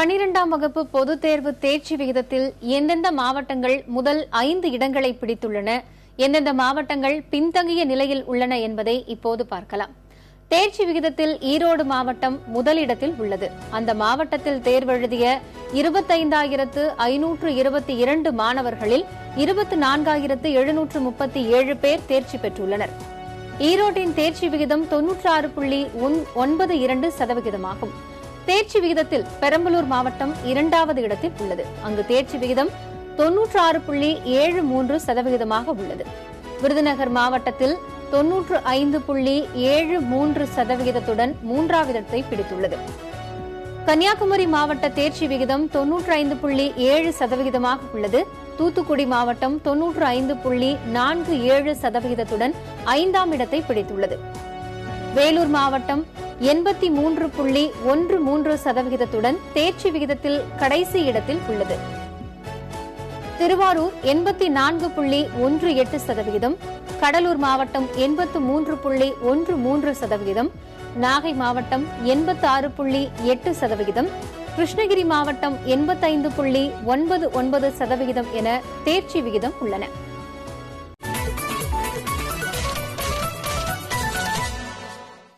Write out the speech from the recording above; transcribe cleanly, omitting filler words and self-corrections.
12ஆம் வகுப்பு பொதுத் தேர்வு தேர்ச்சி விகிதத்தில் எந்தெந்த மாவட்டங்கள் முதல் 5 இடங்களை பிடித்துள்ளன, எந்தெந்த மாவட்டங்கள் பின்தங்கிய நிலையில் உள்ளன என்பதை இப்போது பார்க்கலாம். தேர்ச்சி விகிதத்தில் ஈரோடு மாவட்டம் முதலிடத்தில் உள்ளது. அந்த மாவட்டத்தில் தேர்வெழுதிய 25,522 மாணவர்களில் 24,737 பேர் தேர்ச்சி பெற்றுள்ளனர். ஈரோட்டின் தேர்ச்சி விகிதம் 96.92% ஆகும். தேர்ச்சி விகிதத்தில் பெரம்பலூர் மாவட்டம் 2வது இடத்தில் உள்ளது. அங்கு தேர்ச்சி விகிதம் 96.73% உள்ளது. விருதுநகர் மாவட்டத்தில் 95.73% 3வது இடத்தை பிடித்துள்ளது. கன்னியாகுமரி மாவட்ட தேர்ச்சி விகிதம் 95.7% உள்ளது. தூத்துக்குடி மாவட்டம் 95.47% 5ஆம் இடத்தை பிடித்துள்ளது. வேலூர் மாவட்டம் 83.13% தேர்ச்சி விகிதத்தில் கடைசி இடத்தில் உள்ளது. திருவாரூர் 84.18%, கடலூர் மாவட்டம் 83.13%, நாகை மாவட்டம் 86.8%, கிருஷ்ணகிரி மாவட்டம் 85.99% என தேர்ச்சி விகிதம் உள்ளன.